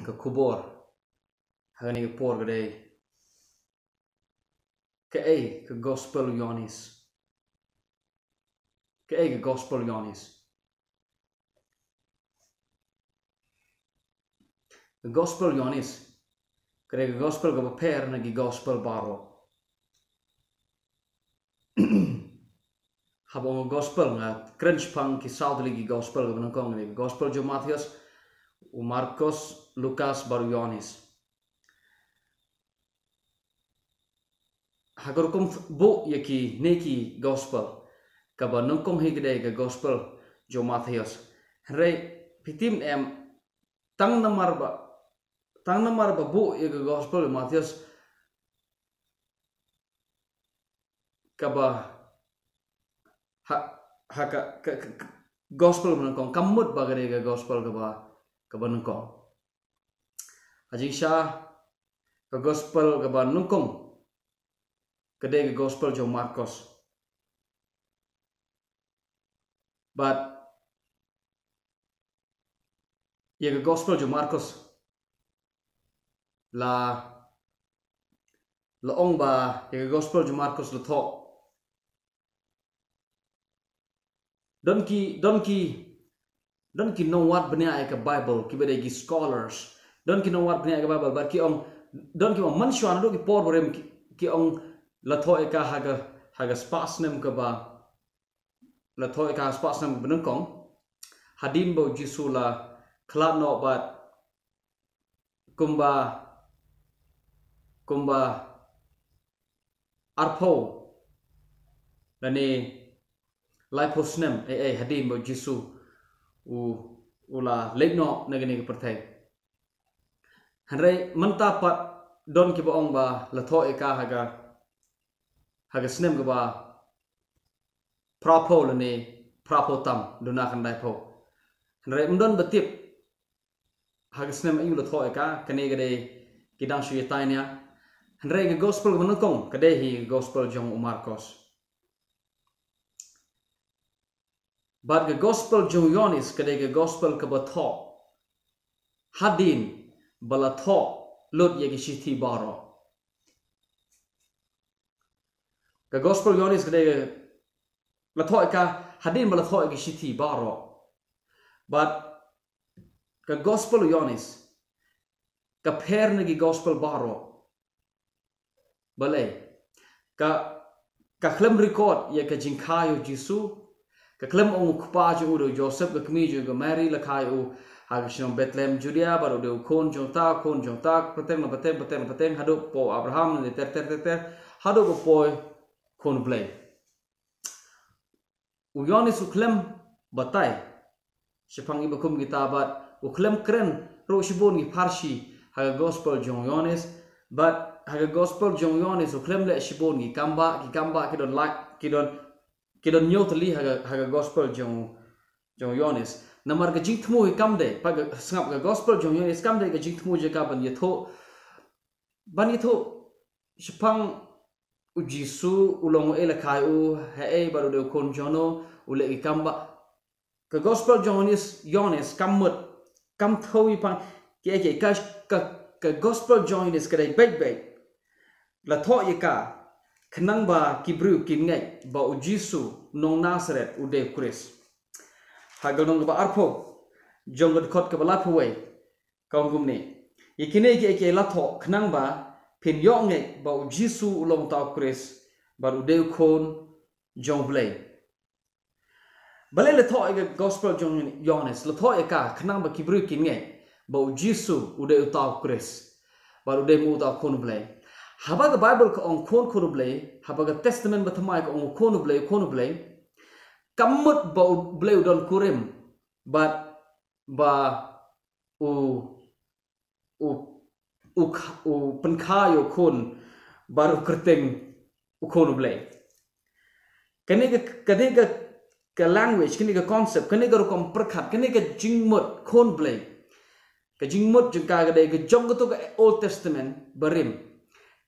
ke kubur hani ke por gede Kaei ke gospel Ioanis Kaei ke gospel Ioanis ke gospel Ioanis ke gospel ke beper nagi gospel baro habong gospel nga shaphang ki southly ki gospel ke benangkong ni gospel jo Matius u Marcos Lucas baru Ioanis hagar kum bo yaki neki gospel ka benangkong hi gede ke gospel jo Matius rei pitim em tang namar ba bo ye ke gospel Matius ka ba gospel benangkong kamut ba gede ke gospel ka benangkong haji sha ke gospel ka benangkong gede ke gospel jo Marcos but ye ke gospel jo Marcos la ong ba ye ke gospel jo Marcos la thoh Don ki know what benia ke Bible ki bede ki scholars don ki know what benia ke Bible but ki ong don ki ong manshuan do ki por borem ki ong la thoh ka haga snem ke ba la thoh ka snem benangkong hadien bo Jesu la klat no bat kumba arpo lani Life snem eiei hadien bo Jesu ula legno nagani ke pertai hanrei mentapat don ki boong ba la thoh ka haga snem ke ba prapo lani prapo tam duna kan dai po hanrei mdon betip haga snem ayu la thoh ka kane gade kidang shingewtynnad hanrei ke gospel benangkong kade hi gospel jong Marcos but the gospel jong Ioanis kade ke gospel ke batho hadien bala thoh lot ye ke shithi baro ke gospel Ioanis kade la thoh ka hadien bala thoh ke shithi baro but ke gospel Ioanis ka per nagi gospel baro Balei ka klem record ye ke jingkha yo Jesu ka klem ong kupa jo udo Joseph ka kmi jo ga Mary la khai u ha shong Bethlehem Judea baru de kon jong ta pateng hado po Abraham ne ter hado go po kon blei u Ioanis u klem batai shaphang ibakum kitabat u klem kren ro shibon gi parshi ha gospel jong Ioanis but ha gospel jong Ioanis u klem le shibon gi kamba ki don like ki don nyotli ha gospel jong Ioanis namar ga jingthmu kamde pa sngap ga gospel jong Ioanis kamde ga jingthmu je ka ban yetho shaphang u Jesu ulong ele khai u eiei baru de kon jono ule ki kamba ka gospel jong Ioanis kamut kam thui pang ke ka gospel jong Ioanis ka dai bek la thoh ye ka khnang ba kibru kin ngeit ba u Jesu nong Nazareth u de Khrist ha gonong ba arpho jong god khot ka bala phoi kaum gumne ikine ke la thoh khnang ba phin yo ngeit ba u Jesu ulong ta Khrist ba u de khon jong blei Balei la thoh ga gospel jong Ioanis la thoh ka khnang ba kibru kin ngeit ba u Jesu u de ta Khrist ba u de mu ta khon blei haba ga Bible ko ong khon blei haba ga testament bathamai ko ong khon blei kamut ba blei don kurim but ba u penkhayo khon baru kerteng u khon blei kane ka language kane ka concept kane ka kom prakhat kane ka jingmut khon blei ka jingmut jengka ga de ga jong to ka Old Testament barim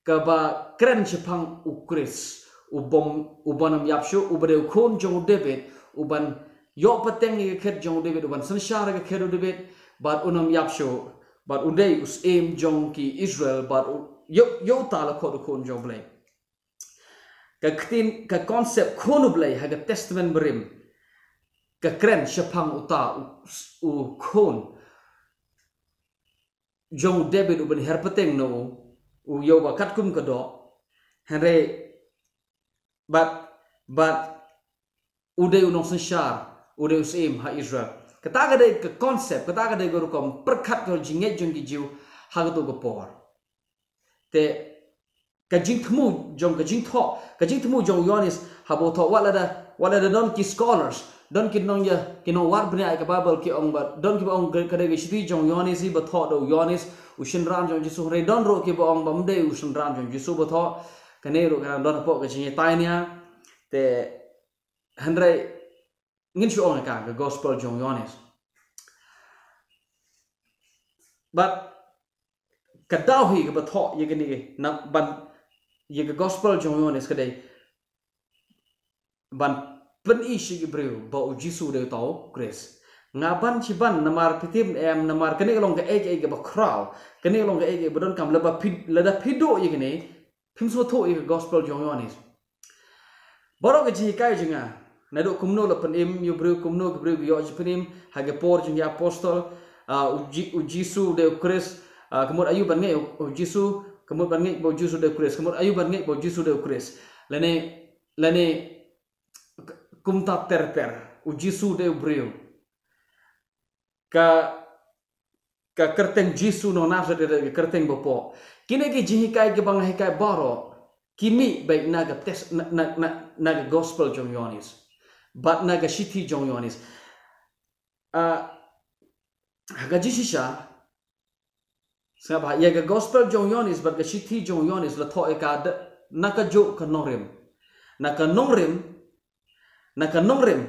ka ba kren shaphang u Khrist ubanam yapshu ubade khon jong David uban yo pateng ke khet jong David uban sanshara ke khet David but unam yapshu but udai us aim jong ki Israel but yo ta la ko kon jong blei ka ktin ka concept kon blei ha ga testament berim ka kren shaphang uta u kon jong David uben herpeteng no u yo ba kat kum ka do henre but udai unong sensyar udai us aim ha Israel kata ga dei ka concept kata ga dei go kom perkhat ko ngeit jong ki jiu ha ga to go por te ka jing thmu jong jong Ioanis habo tho wala da don ki scholars don ki nong ya ki no war bria ka bible ki ong ba don ki ong ka de shithi jong Ioanis ba tho do Ioanis ushin ran jong jisu re don ro ki ba ong bam de ushin ran jong jisu ba tho ka ne ro ka don po ka jing tai nia te handrai ngin shu ong ka gospel jong Ioanis but kadau hi ka ba tho ye gani na ban ye gospel jong Ioanis ka dei ban pen ishi ki breu ba u jisu de tau Khrist ngaban chiban namar pitim namar kene long ka eiei ka ba kraw kene long ka eiei ba don kam la ba pido ye gani phim so tho ye gospel jong Ioanis boro ka ji kai jinga na do kumno la pen yu breu kumno ka breu yo jipenim ha ga por jing ya apostol u jisu de Khrist kemudian ayuban ngei o jisu kemudian ngei bo jisu de Khrist kemudian ayuban ngei bo jisu de Khrist lene kumta ter u jisu de breu ka kerteng jisu no nasa de kerteng bopo kine ki jihikai ke bang hikai baro kimi baik naga tes naga gospel jong Ioanis but naga shithi jong Ioanis haga jisisha Sebab ya ke gospel jong Ioanis but ke shithi jong Ioanis la tho ka naka jo ka nongrim naka nongrim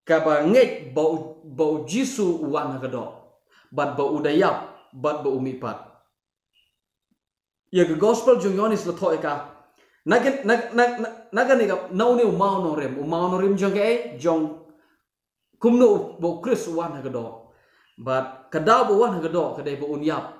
ka ba ngeit ba jisu wan ka do but ba udayap but ba umipat ya ke gospel jong Ioanis la tho ka naga ni ka nau ni umau nongrim jong ke jong kumno bo Khrist wan ka do but kadau bo wan hagado kadai bo unyap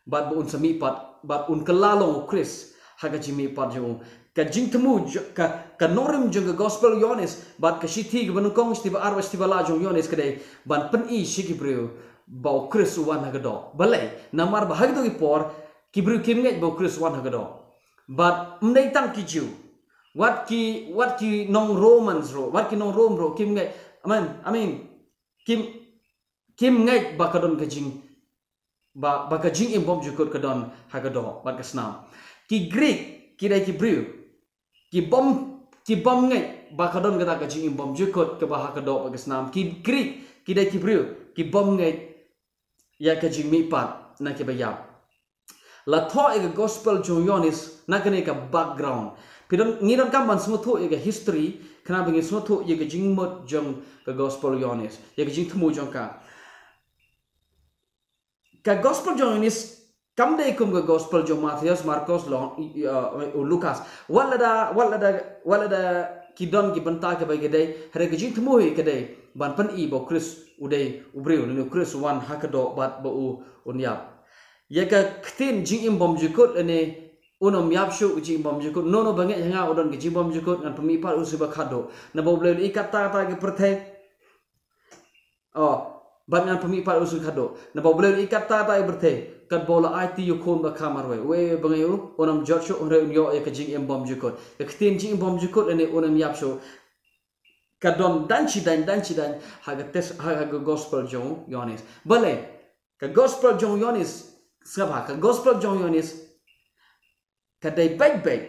but bo un samipat but un kelalong Khrist haga jimi pat jo ka jingtemu ka nongrim jong gospel Ioanis but ka shithi ga banukong stiba arwa stiba la jong Ioanis kadai ban pen i shiki breu bo Khrist wan hagado balei namar ba hagdo ki por ki breu kim ngeit bo Khrist wan hagado but mdai tang ki ju what ki nong romans ro what ki nong rom ro kim ngeit I mean kim ngeit bakadon kajing bakajing imbom jukut kadon hagado bat kasnam ki Greek ki dai ki breu ki bom ngeit bakadon kata kajing imbom jukut ke bahagado bat kasnam ki Greek ki dai ki breu ki bom ngeit ya kajing mipat na ke bayap la tho e gospel jong Ioanis na kene ka background pidon ngidon kamban smutho e history kana bengi smutho ye kajing mot jong ka gospel Ioanis ye kajing thmu jong ka gospel jong Ioanis kamde kum ka gospel jong Matthias Marcos long Lucas wala da kidon ki banta ke bai kedai hare kajing thmu he kedai ban pan i bo Khrist udai ubreu ne Khrist wan hakado bat bo unyap ye ka ktin jing imbom jukut ene unom yapshu jing imbom jukut no banget hanga odon jing imbom jukut ngan pemipat usiba khado na bo blei ikata ta ke perthai bangan pemipat usul khado na bo blei ikata ta berthai kat bola IT yu khon ba khamar we bangayu onam jotshu ore unyo e ka jing imbom jukut ka ktin jing imbom jukut ene onam yapshu kadon danchi dan haga gospel jong Ioanis balei ka gospel jong Ioanis sabha ka gospel jong Ioanis ka dai baik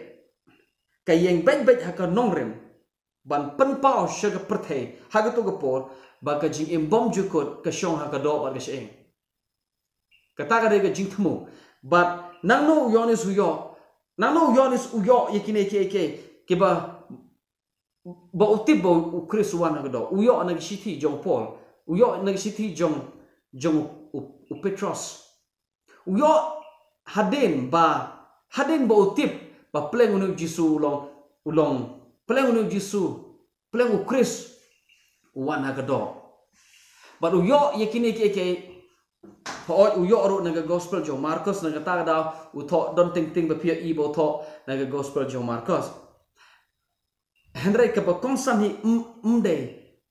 ka yeng baik ha ka nongrim ban pen pau shaga perthai haga to gopor ba ka jing imbom jukut ka shong ha ka do ba ka sheng kata ka dai ka jing thmu but nangno Ioanis uyo yekine ke ba utib bo Khrist wan ha ka do uyo na shithi jong Paul uyo na shithi jong Petros uyo hadien ba utip ba pleng unu jisu ulong pleng unu jisu pleng Khrist wan hagado but uyo yekine ke Paoi u yo ro naga gospel jo Marcos naga ta da u tho don ting ba pia ibo tho naga gospel jo Marcos. Henry ka ba konsan hi mde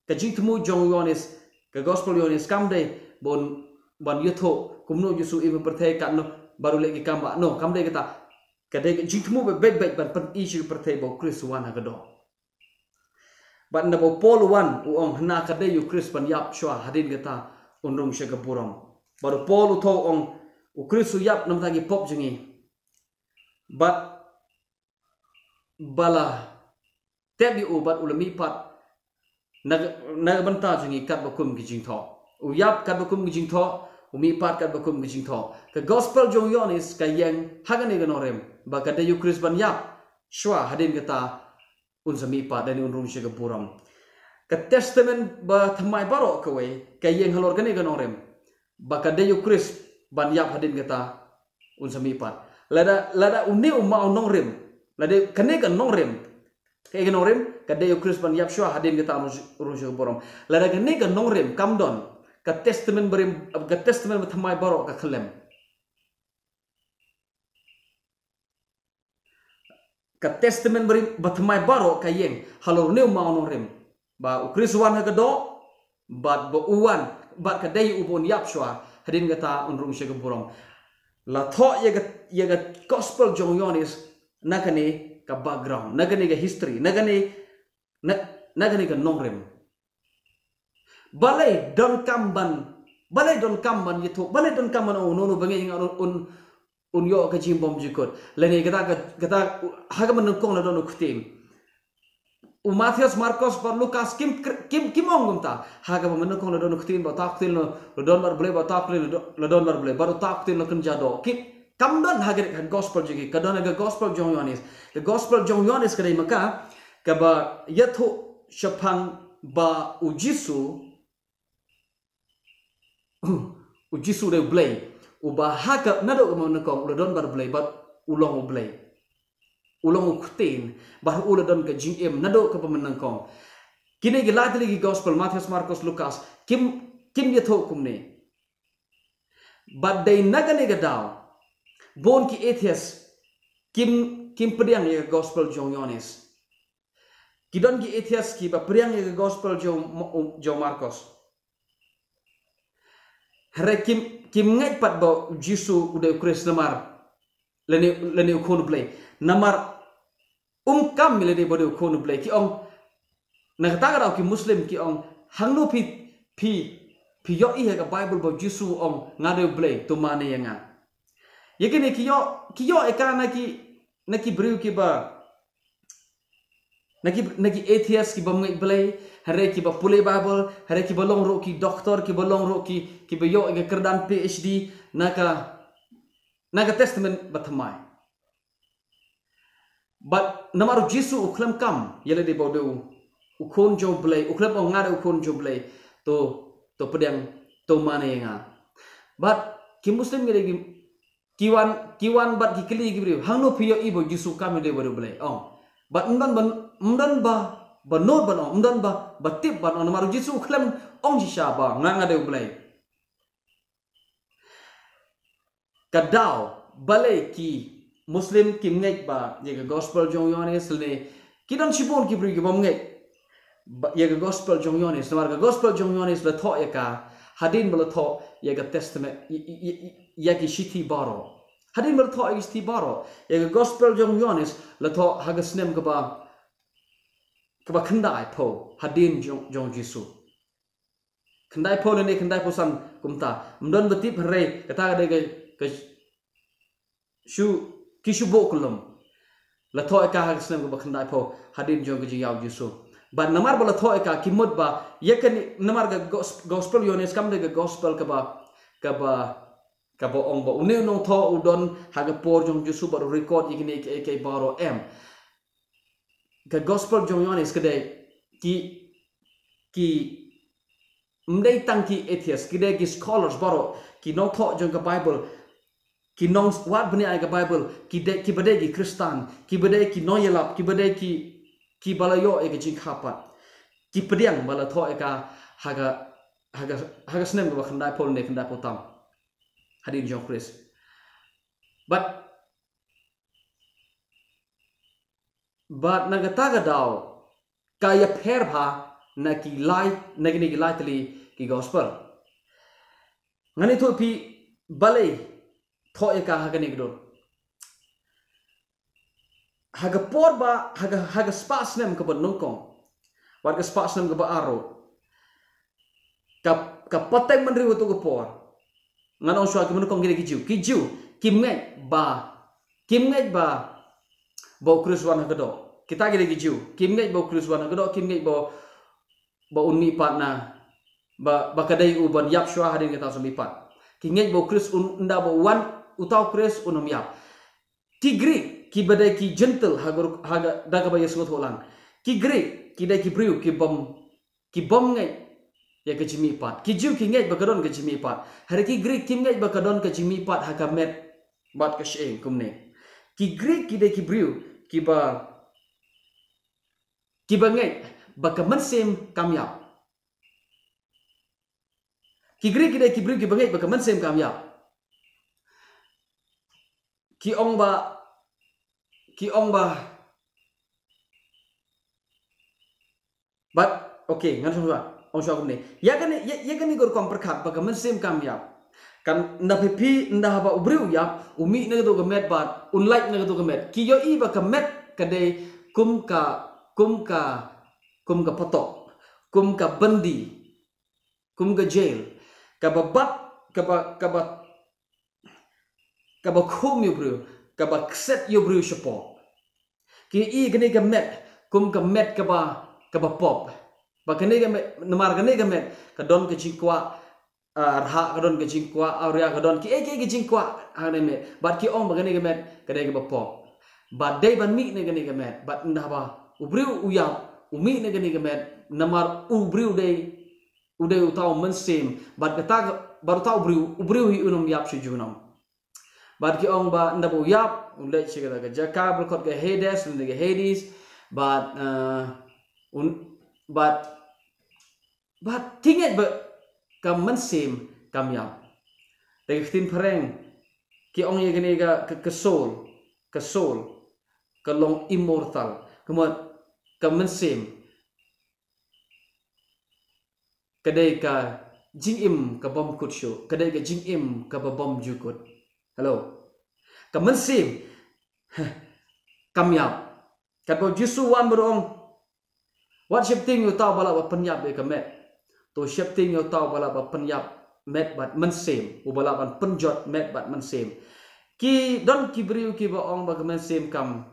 ka jingtmu jong Ioanis ka gospel Ioanis kamde bon yutho kumno Yesu ibu perthe ka no baru lagi kamba no kamde kata kadai jingtmu be bek ban pen isu perthe bo Khrist wan ha do. But na bo Paul wan u ong hna kadai yu Khrist ban yap shwa hadin kata unrung shega buram. Baru Paul u tho ong u Khrist yap nam tagi pop jingi. But bala tebi u bat ulami pat na banta jingi kat bakum ki jingtho. U yap kat bakum ki jingtho u mi pat kat bakum ki jingtho. Ka gospel jong Ioanis ka yang hagane ganorem ba kadai yu Khrist ban yap shwa hadin kata unsa mi pat dan unrung shega buram. Ka testament ba thamai baro Kawei ka yang halor gane ganorem ba kadai yu Khrist ban yap hadin kata unsa mi pat. Lada uni umma nongrim. Lada kane kan nongrim. Kaya ganorem kadai yu Khrist ban yap shwa hadin kata unrung shega buram. Lada kane kan nongrim kamdon ka testament berim ka testament thamai baro ka khlem. Ka testament berim bathamai baro ka yeng halor ne umma nongrim. Ba u Khrist wan ha do bat ba uwan bat kadai ubon yap shwa hadin kata unrung shega buram. La tho yaga gospel jong Ioanis nakane ka background nakane ka history nakane ka nongrim. Balei don kamban yitho balei don kamban o nono bangi un yo ka jimbom jikot lene kata hagaman kong la don kutim u Matius Marcos par Lucas kim ongumta hagaman kong la don kutim ba taktil no don bar blei ba taktil la don bar blei baru taktil no kan jado kamdon hagir kan gospel jigi kadon ga gospel jong Ioanis the gospel jong Ioanis kadai maka ka ba yatho shaphang ba ujisu de blei uba haka nado mo kong uladon bar blei bat ulong blei ulong kutin bah uladon ka jingem nado ka pamenang kong kini gilat lagi gospel Matius Marcos Lucas kim yatho kumne but they nagane gadaw bon ki atheist kim pediang ya gospel jong Ioanis kidon ki atheist ki ba pediang ya gospel jong Marcos Hare kim ngeit pat ba Jisu udah Khrist Namar lene ukon blei Namar kam lene bodo ukon blei ki ong nagtaga ki Muslim ki ong hangno pi yo iya ka Bible ba Jisu ong ngade blei to mane yanga yekene ki yo ekana ki brew ki ba naki atheist ki ba ngeit blei hare ki ba pulei Bible hare ki ba long ro ki doktor ki ba long ro ki ba yo ga kerdan PhD naka testament bathamai but namaru Jisu uklam kam yele de bodo ukon jo blei uklam ong ngade ukon jo blei to pedang to mane nga but ki Muslim gi kiwan bat ki kli gi brew hangno piyo ibo Jisu kam de bodo blei but mdan ba not ba no mdan ba tip ba no namaru Jisu uklam ong jisha ba ngade blei kadao Balei ki Muslim ki ngeit ba ye gospel jong Ioanis le kidon shibon ki bri ki bom ngeit ye gospel jong Ioanis namar gospel jong Ioanis le tho ye ka hadin bel tho ye testament ye ki shithi baro hadin bel tho ye shithi baro ye gospel jong Ioanis le tho haga snem ka ba khandai po hadin jong Jisu khandai po le khandai po san kumta mdon betip hare kata ga kishu bokulum la tho ka ha snem ba khandai po hadin jong ji yaw Jisu ba namar ba la tho ka kimot ba yekan namar ga gospel Ioanis kam de ga gospel ka ba ong ba une no tho udon ha ga por jong Jisu ba record ikini ke baro ga gospel jong Ioanis ka de ki mdei tangki atheist ki de ki scholars baro ki no tho jong ka Bible ki nong wat bani aga Bible ki bade ki Kristan ki bade ki noyelap ki bade ki balayo ega jingkha pat ki pediang bala tho ega haga snem ba khandai pol ne khandai potam hadien jong Khrist. But nagataga daw kaya perba na ki light na gini lightly ki gospel. Ngani to pi balei tho eka hagani gdon. Haga porba haga spa snem ka nongkong. Warga spa snem ka aro. Ka pateng man riew to ka por. Ngano swa ki nongkong gini ki jiu kim ngeit ba bau Khrist wan hagado. Kita gini jiu kim ngeit bau Khrist wan hagado kim ngeit bau unmi pat na ba kadai uban yap shwa hadin kita sumi pat. Ki ngeit bau Khrist unda bau wan utau Khrist unum yap. Ki Greek ki badai ki gentle haga daga ba yesu tholang. Ki Greek ki dai ki riew ki bom ngeit ya ke jimi pat. Ki jiu ki ngeit ba kadon ke jimi pat. Hari ki Greek ki ngeit ba kadon ke jimi pat haga met bat ke sheng kumne. Ki Greek ki dai ki riew ki ba ngeit ba ka mansem kamyap. Ki Greek ki dai ki riew ki ba ngeit ba ka mansem kamyap. Ki ong ba but okay ngan semua ong sya kumne ya gani gor kom perkhat ba ka mansem kamyap. Kan nda pipi nda ba ubriu yap umi na to gamet bat unlike na to gamet ki yo I ba kamet kade kum ka potok kum ka bandi kum ka jail ka ba bat ka ba khum yo bru ka ba kset yo bru shapo ki I gani gamet kum ka met ka ba pop ba gani gamet namar gani gamet ka don ka jingkha arha kadon ke jingkha auria kadon ki ke jingkha hane me bat ki ong bagani gamet kadai ke bapop bat dai ban mi ne gani gamet bat nda ba ubriu uyap umi ne gani gamet namar ubriu dai udai utau mensem bat kata baru tau ubriu hi unum yap sujunam bat ki ong ba nda bu yap ulai chigala ke jaka berkot ke Hades nda ke Hades bat tinget ba kam mensem kam yap. Dari khtin pareng ki ong ye gani ga ke soul ke long immortal kemudian kam mensem kadai ka jingim ka bom kutsyo kadai ka jingim ka bom jukut. Hello. Kam mensem kam yap. Kat bo Jisu wan berong what shifting you tahu bala ba penyap be kamet. To shifting yo tau bala ba penyap met bat mensem u bala ban penjot met bat mensem ki don ki briu ki ba ong ba mensem kam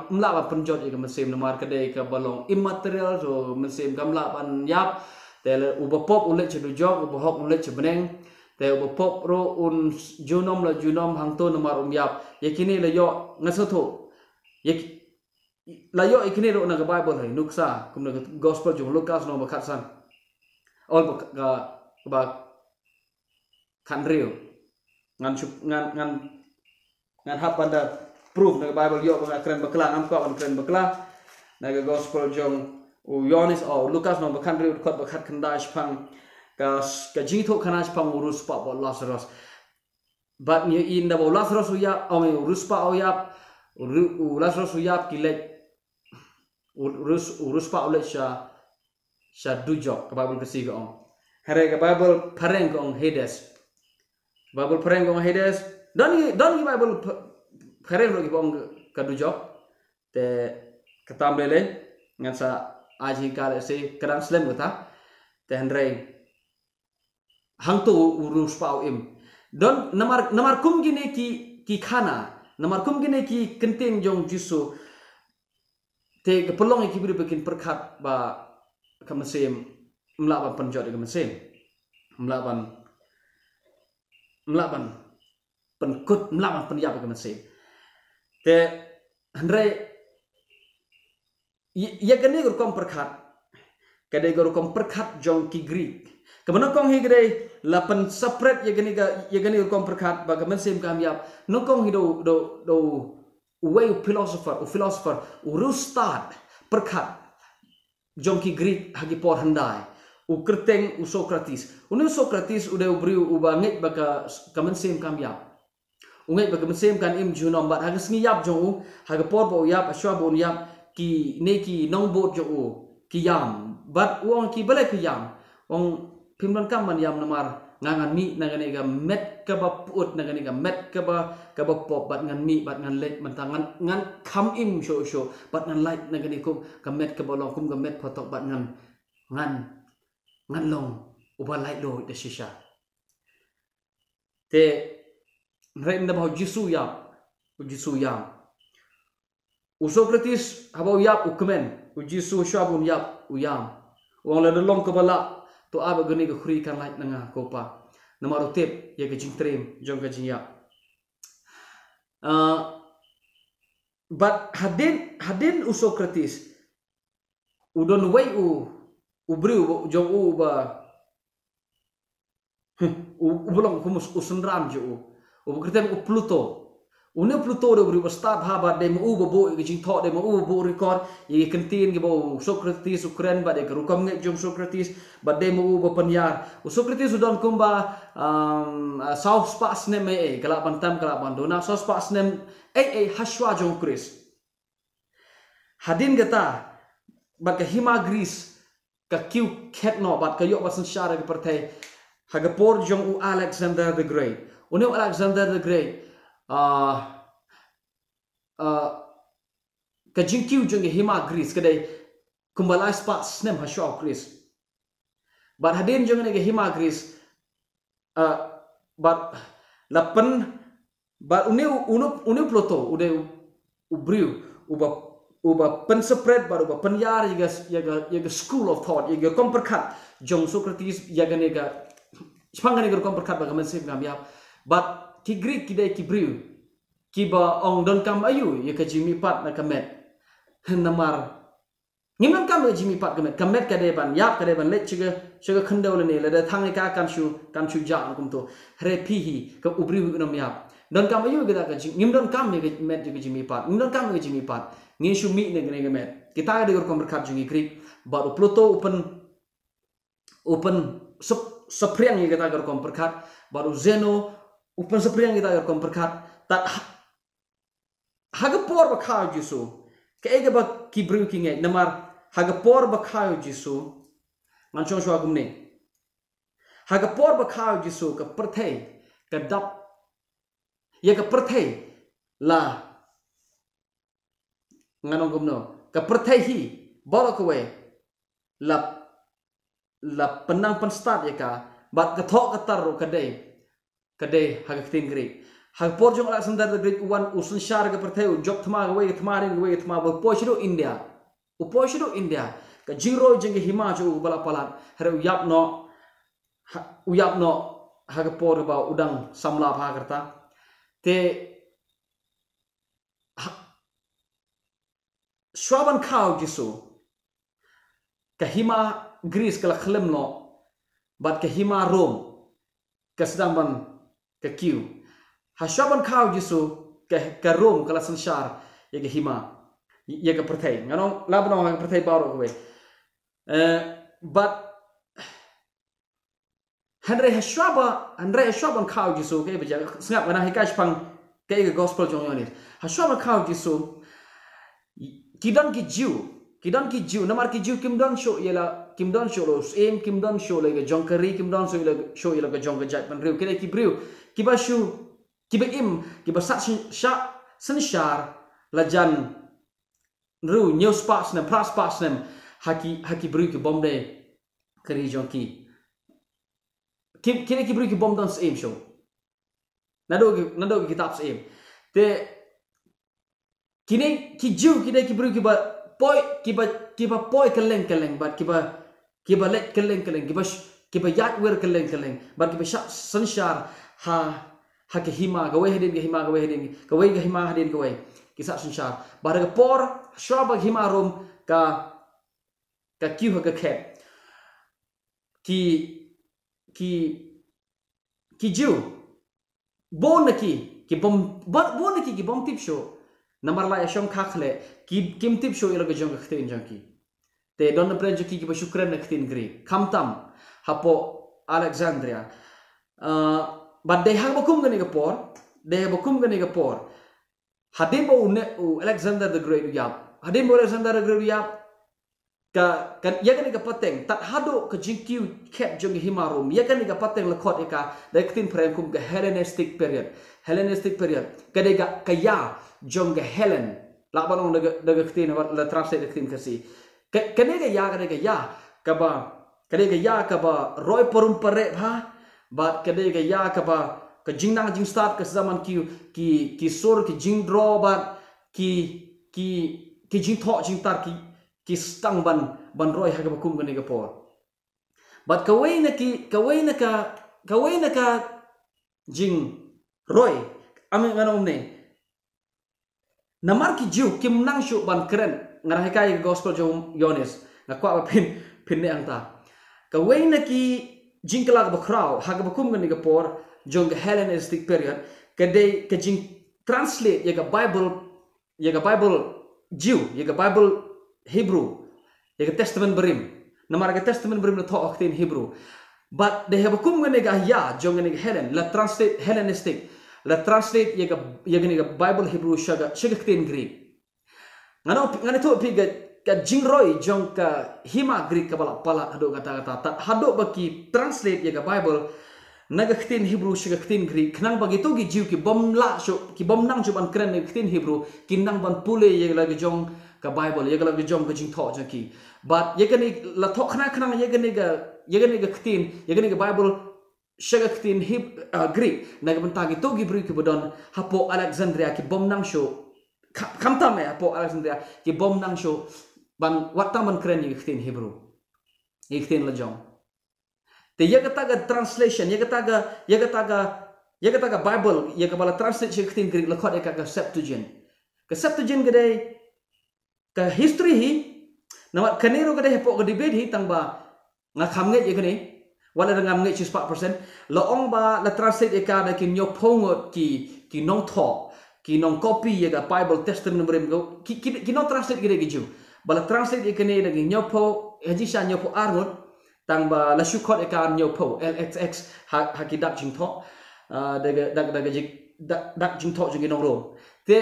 mla ba penjot ka mensem namar kadai ka balong immaterial so mensem kam la ban yap te u ba pop ulet chedu jog u ba hok ulet chebeneng te u ba pop ro un junom hang to namar yap yakini la yo ngasotho la yo ikini ro na ka Bible hai nuksa kum na gospel jong Lukas no ba khatsan all ba kan riew ngan hap pada proof na Bible yo ba kren bakla am ko an kren bakla na gospel jong Ioanis o Lukas no ba kan riew kot ba khat kanda shaphang ka jingtho khana shaphang urus pa ba Lazarus but ni in da ba Lazarus ya o me urus pa o ya Lazarus ya kilet urus pa ulet sha dujok ka Bible kasi ko ong hare ka Bible pareng ko ong Hades Bible pareng ko ong Hades don ni Bible pareng ro ki ong ka dujok te katam lele ngan sa aji kale se kadang snem kata te handre hang tu urus pau im don namar kum gine ki khana namar kum gine ki kenting jong Jisu te ke pelong ki bri bikin perkhat ba kamasem melaban penjot ke masem melaban penkut melaban penyap ke masem te andre ya gane gur kom perkhat kadai gur kom perkhat jong ki Greek kemen kong hi gede lapan separate ya gane gur kom perkhat ba ke masem kamyap nokong hi do way philosopher urustad perkhat jong ki Greek hagi por handai u kerteng u Sokrates. Unu Sokrates udah uberiu uba ngeit baka kamensem kam yap. Ngeit baka mensem kan im junom bat haga sngi yap jong haga por bo yap ashwa bon yap ki neki nong bot jo ki yam. Bat uang ki balai ki yam. Wong pimlan kam man yam namar ngangan mi nangane ga met kaba put nangane ga met kaba pop bat ngan mi bat ngan let mantangan ngan kam im show bat ngan light nangane ko ga met kaba long kum ga met photok bat ngan long uba light lo de shisha te rem da bau jisu yam u Sokrates habau yap u kemen u jisu shabun yap u yam wong la de long kaba la to aba gani ga khuri kan light nanga kopa namar tip ya ga jingtrim jong ga jingya but hadien u Sokrates udon way u briu jong u ba u bolong kumus usunram jo u kertem u Pluto une Pluto de briu start ha ba de mu bo ga jing tho de mu bo record ye kentin ge bo Sokrates ukren ba de rukam nge jong Sokrates ba de mu bo panyar u Sokrates udon kumba south spa snem eiei kala bantam kala bandona south spa snem eiei hashwa jong Khrist hadin gata bat ka hima Greece ka kiu ketno bat ka yo basan shara ke pertai haga por jong u Alexander the Great une Alexander the Great ka jingkiu jong hima Greece kadai kumbalai spa snem hashwa Khrist bat hadin jong ne hima Greece but lapan but une Pluto ude ubriu uba pen spread but uba penyar yaga school of thought yaga komperkat jong Sokrates yaga nega shaphang nega komperkat baga mensip ngam but ki Greek kidai ki briu ki ba ong don kam ayu yaga jimi pat na kamet namar ngimam kam jimi pat kamet kade ban yap kade ban let chiga khandol ne le thang ka kan chu ja kum to re pihi ka ubri nam yap don kam ayu gada ka ngim don kam me met jimi pat ngim don kam jimi pat ngi shu mi ne met kita de kom berkat jungi Greek baru Pluto open sepriang kita agar kom berkat baru Zeno open sepriang kita agar kom berkat tak haga por ba kha jisu ke ga ba kibru kinge namar haga por ba kha jisu ngan chong shwa gumne haga por ba kha jisu ka perthai ka dap ya ka perthai la nganong gumno ka perthai hi bolo Kawei la penang pen start ya ka bat ka thok ka tar kadai haga tin Greek hag por jong Alexander the Great one usun shar ga perthai jok thma ga ba pochiro India ka jiro jeng hima jo bala palat hare uyap no hag por ba udang samla pha karta te shwaban khau jisu ka hima Greece kala khlem no bat ka hima Rome ka sedang ban ka kiu hashaban khau jisu ka Rome kala sanshar ya ka hima ya ka perthai ngano labno ha perthai baro we but Andre hashaban khau jisu ke beja ngap ngana hikai shaphang ke gospel jong Ioanis hashaban khau jisu kidan ki jiu namar ki jiu kim don show lo aim kim don show le jong kari kim don show le jong ga jat pan riew kene ki briu ki ba shu ki ba im ki ba sanshar la jan riew new spots na plus spots nem haki briu ki bomde kari jong ki kene ki briu ki bom don aim show nado ki tap aim te kini ki jiu kidai ki briu ki ba poi keleng bat ki ba let keleng ki ba yat wer keleng bat ki ba sanshar ha ke hima Kawei hadin ke hima Kawei ke hima hadin Kawei ki sa sanshar bar ga por shaba hima rom ka kiu ha ka khet ki jiu bon ki bom tip show Namar la shong khakhle kim tip show ilo jong khte jong ki te don prenjo ki bersyukuran na ketin Greek kamtam hapo Alexandria but they have bakum gani gapor hadin bo Alexander the Great yap hadin bo Alexander the Great yap ka yakan ga pateng tat hado ka jingkiu ket jong himarum yakan ga pateng lakot eka dektin prengkum ga Hellenistic period kadega kaya jong ga Helen la balong daga ketin la translate ketin kasi kadega ya kaba roy parum pare ha but kadega ya kaba ka jingnang jing start ka zaman ki sur ki jing draw but ki jing tho jing tar ki stang ban roy ha bakum gani ga por but Kawei na ka jing roy amin nganom ne Namar ki jiu kim nang shu ban keren ngarah kai gospel jong Ioanis ngakwa pin ne angta Kawei na ki jingkha ba crowd ha ga bakum gani ga por jong Hellenistic period kadai ka jing translate yaga Bible Jew yaga Bible Hebrew yaga Testament berim Namar ga Testament berim na tho aktin Hebrew but they have bakum gani ga ya jong gani Helen la translate Hellenistic la translate yaga Bible Hebrew shaga ktin Greek ngani to piga ka jingroi jong ka hima Greek ka pala hado kata hado baki translate yaga Bible naga ktin Hebrew shaga ktin Greek nang bagi to gi jiu ki bom nang ban kren ktin Hebrew kinang ban pule yaga lagi jong ka Bible yaga lagi jong ka jing tho jaki but yaga ni la tho khana yaga ni ga ktin yaga ni ga Bible shaga ktin Greek naga bantagi to gi bri ki bodon hapo Alexandria ki bom nang sho kamtam hapo Alexandria ki bom nang sho ban watam ban kren yaga ktin Hebrew yaga ktin la jong te yaga taga translation yaga taga Bible yaga bala translate yaga ktin Greek la khot yaga Septuagint gade ka history hi na kanero gade hapo ga debate hi tangba nga khamnge yaga ni wala ngam ngeit 4% la ong ba la translate eka da kin yo pongot ki nong tho ki nong copy yaga Bible Testament berim go ki no translate gede giju bala translate ekane da nyo po haji sha nyo po arngot tang ba la shukot eka nyo po lxx ha ki dak jing tho dak jing tho jing nong ro te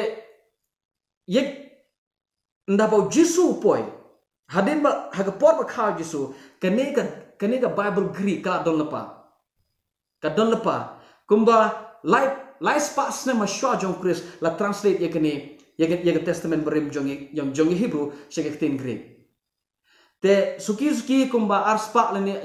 yek ndabo jisu poi hadin ba haga por ba kha jisu kane ka Bible Greek ka don lepa kumba live spa snem shwa jong Khrist la translate yaga Testament berim jong Hebrew shaga ktin Greek te suki kumba ar spa lene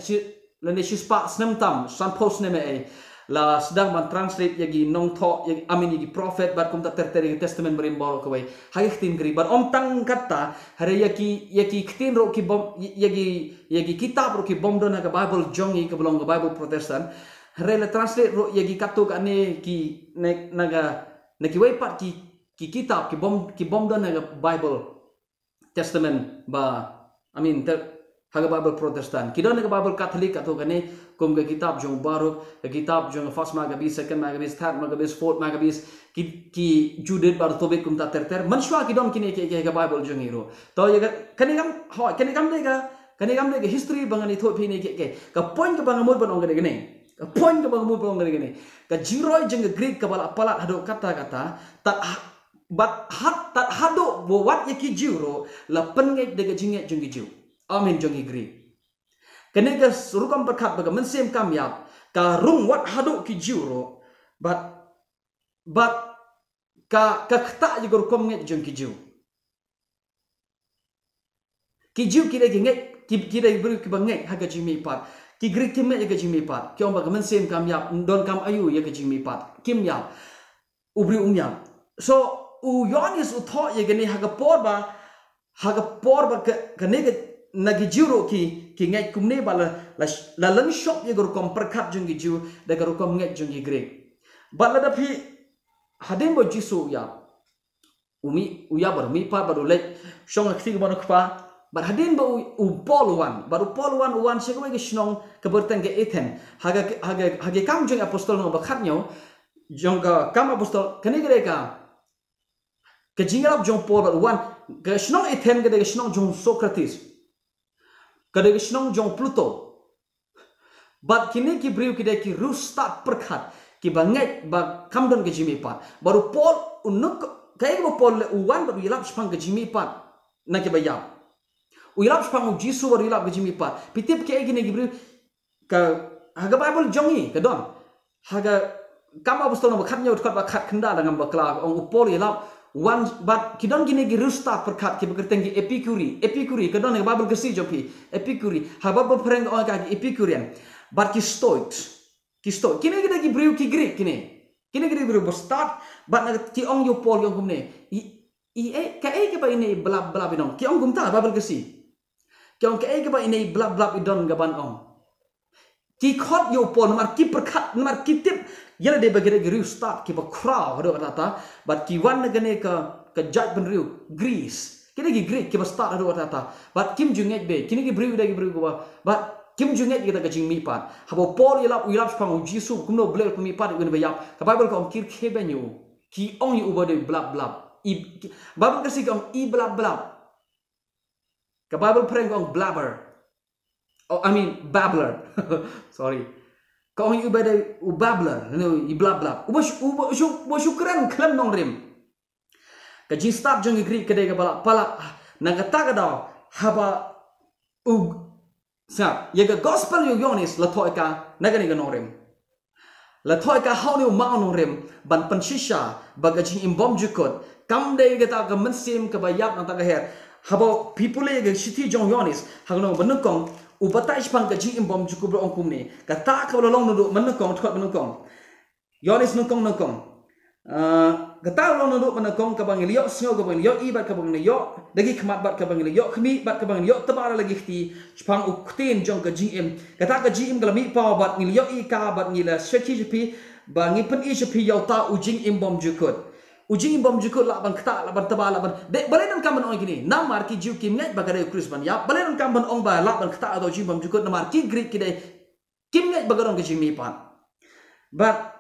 shi spa snem tam san post neme la sedang man translate yagi nong tho yagi amin yagi prophet bat kum ta terteri Testament berim bol Kawei hagi ktin Greek bat om tang kata hare yagi ktin ro ki bom yagi kitab ro ki bom don ga Bible jongi ke belong ga Bible Protestant hare la translate ro yagi katuk ane ki naga ki wei pat ki kitab ki bom don ga Bible Testament ba amin haga Bible Protestant kidon ga Bible Catholic atau gane kum ga kitab jong baru ga kitab jong first magabis second magabis third magabis fourth magabis ki Judith bar tobe kum ta terter manshwa kidon kini ke ga Bible jong hero to yaga kanigam ga history bangani tho phini ke ka point ka bangamur banong ga gane ka point ka bangamur banong ga gane ka jiroi jong Greek ka bala palat hado kata tat tat hado bo wat yaki jiro la pengek de ga jinget jong jiu amin jong Greek kenega surukam berkat baga mensem kamyap ka rung wat hadu ki juro but ka kta jigor kom nget jong ki jiu ki lagi nget ki dai bru ki banget haga jimi pat ki Greek kimet yaga jimi pat ki om baga mensem kamyap don kam ayu yaga jimi pat kim yap ubri umyap so Ioanis utho yaga ni haga porba ka nagi juro ki ngai kumne bala la lang shop ye gor kom perkat jong giju da gor kom ngai jong Greek bala da phi hadin bo jisu ya uya bar mi pa baru lek shong akti ba nok pa bar hadin bo u poluan baru poluan uan se ko ge shnong ke berteng ge ethen haga kam jong apostol no ba khat nyo jong ga kam apostol kani gre ka ke jingrap jong pol bar uan ge shnong ethen ge de shnong jong Socrates Kada shnong jong Pluto. But kini ki beriu kida ki rustat perkat ki banget ba kamdon ke jimi pat. Baru Paul unuk kaya ba Paul le uwan baru ilap shaphang ke jimi pat na ki bayap. Uilap shaphang Jisu baru ilap ke jimi pat. Pitip kaya kini ki beriu ka haga Bible jongi kadon. Haga kama bustong na bakatnya utkat bakat kenda dengan bakla ong Paul ilap one but kidon gini gi rustat perkat ki bekerteng gi epicuri kadon ne Bible kesi jopi epicuri haba ba pereng o ka epicurean but ki stoic kini kita ki beriu ki Greek kini kita beriu start but na ki ong yo Paul yong kumne kaei ke ba ini blab idon ki ong kumta Bible kesi ki ong kaei ke ba ini blab idon gaban ong ki khot yo Paul namar ki perkat namar ki tip yala de bagere gi start ki ba crowd hado kata but ki wan gane ka judge ben riu Greece kini gi Greek ki ba start hado kata but kim junget be kini gi beriu ba but kim junget kita ka jing mi pat habo Paul ilap shaphang Jisu kumno blei mi pat wen ba yap ka Bible ko kir khebenyu ki ong yu ba de blab Bible kasi ka ong blab ka Bible preng ko ong blabber babbler sorry kau ong ibadah babbler i blab ubah syukran kelam nongrim kaji start jong Greek kedai ke pala nagata kada haba sa yaga gospel Ioanis la thoika nagani ga nongrim la thoika how ni ma nongrim ban panshisha bagaji imbom jukot kam dei ga ta ga mensim ka bayap nang ta ga her haba people ga shithi jong Ioanis hagno banukong ubatai shaphang ka jing imbom jukub ro ongkum ni kata ka lolong nuduk menukong thot menukong Ioanis nukong kata lolong nuduk menukong ka bang liok sngo ka bang liok ibat ka bang liok lagi khmat bat ka bang liok khmi bat ka bang liok tabara lagi khti shaphang uktin jong ka jing im kata ka jing im kalami pa bat ni liok i ka bat ni la shithi jipi ba ngi pen i jipi yauta ujing imbom jukut ujing imbom jukut la ban kata la ban tabala ban de balai dan kamban ong gini namar ki jiu kim ngeit bagare Khrist ban ya balai dan kamban ong ba la ban kata atau jing imbom jukut namar ki Greek kide kim ngeit bagarong ke jing mi pan but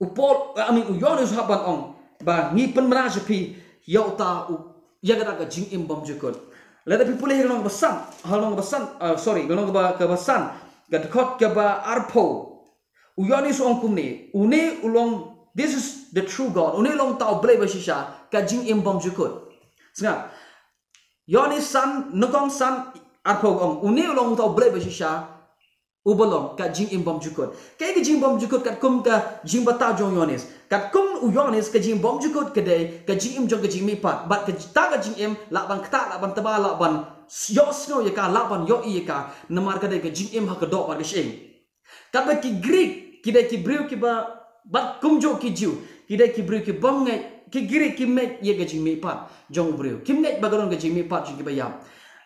upol Ioanis haban ong ba ngi pen mena jepi yauta yaga ka jing imbom jukut la da people halong basan sorry halong ba ka basan ga khot ka ba arpo Ioanis ong kumni une ulong this is the true God. Uni long tau blei bashisha ka jing imbom jukut. Sengat. Ioanis san nukong san arpog ong uni long tau blei bashisha ubolong ka jing imbom jukut. Kaya ka jing imbom jukut kat kum ka jing bata jong Ioanis. Kat kum Ioanis ka jing imbom jukut kedai ka jing im jong ka jing mipat. Bat ka ta ka jing im laban kata laban taba laban yo snow ya ka laban yo i ka namar kedai ka jing im ha ka dok ba ka shing. Kat ba ki Greek kidai ki beriu ki ba bat kumjo ki jiu kidai ki beriu ki bongai ki giri ki met ye ga jing mi pat jong beriu ki met bagaron ga jing mi pat jing ki bayam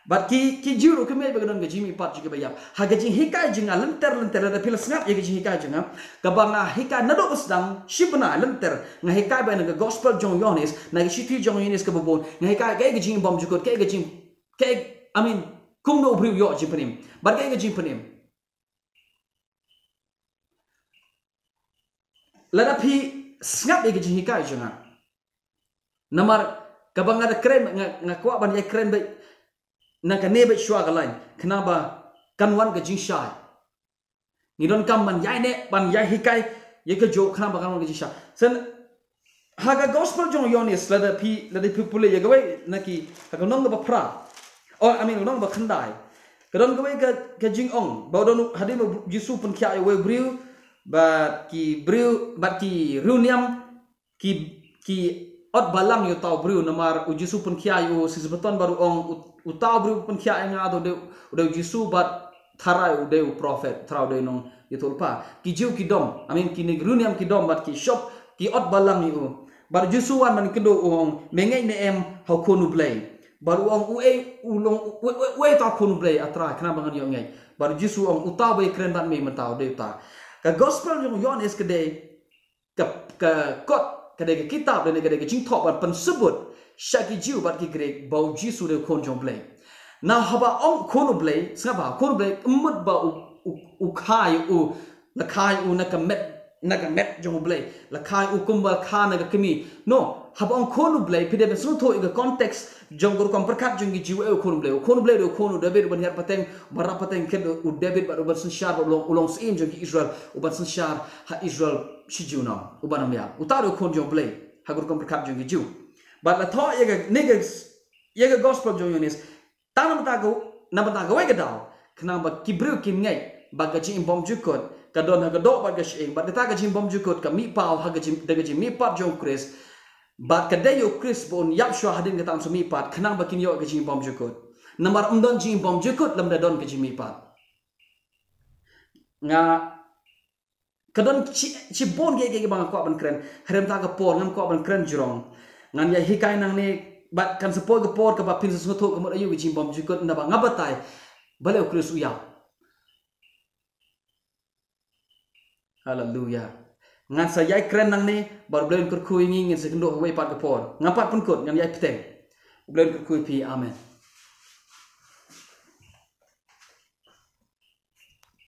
bat ki jiu ro ki met bagaron ga jing mi pat jing ki bayam ha ga jing hikai jing lenter da pil snap ye ga jing hikai jing ka banga hikai nado usdang shibna lenter nga hikai ba nga gospel jong Ioanis na ga shithi jong Ioanis ka bobon nga hikai ga jing bom jukot ga jing kum no beriu yo jing panim bat ga jing panim lada pi snap ye gejing hikai jonga namar kabang ada kren ngakwa ban ye kren be na ka nebe shwa ga lain kenapa kanwan gejing shai ni don kam ban yai ne ban yai hikai ye ka jo kenapa kanwan gejing shai sen haga gospel jong Ioanis lada pi pule ye gawe naki ka nong ba pra nong ba khandai kadon gawe ka jing ong ba don hadin Jisu pun kya ye we briu bat ki riew niam ki ot balang yo tau beriu namar Jisu pun kia yo sisbeton baru ong utau beriu pun kia nga do de Jisu bat tharai de prophet trau de nong yitulpa ki jiu ki dom ki ne riew niam ki dom bat ki shop ki ot balang yo bar Jisu wan man kedo ong mengei ne em hau konu blei baru ong we ta konu blei atra kana bangan yo ngei baru Jisu ong utau be kren bat me matau de ta ka gospel jong Ioanis kedai ka kot kedai kitab dan kedai jingkha ban pensebut syaki jiu bat ki Greek bau Jisu de kon jong blei na haba ong kon blei sapa kon blei emut ba u khai u la khai u na ka met naga met jong blei la kai ukumba khana ga kemi no habong khonu blei pide ben sun tho iga context jong gor kom perkat jong gi jiwe khonu blei do khonu david ban yar pateng mara pateng ked u david ba ban sun shar ulong sim jong gi israel u ban sun shar ha israel shijuna u banam ya utaro khon jong blei ha gor kom perkat jong gi jiw ba la tho yega gospel jong Ioanis tanam ta go namata ga wega daw knamba kibru kim ngeit baga ji imbom jukot kadon ha gadok baga shing ba ta ga ji imbom jukot ka mi pau ha ga ji daga ji mi pat jong Khrist ba ka dayo Khrist bon yap shwa hadin ga tam so mi pat knamba kin yo ga ji imbom jukot namar umdon ji imbom jukot lam da don ga ji mi pat nga kadon ci bon ge bang ko ban kren harem ta ga por ngam ko ban kren jrong ngan ya hikai nang ne bat kan support ga por ka ba pin so tho ka mo ayu ga ji imbom jukot na ba ngabatai Balei Khrist uya. Hallelujah. Ngan sa yai kren nang ni baru belen kerkui ngin sekendo Kawei pat kepor. Ngapat pun kot ngan yai peteng. Belen kerkui pi amen.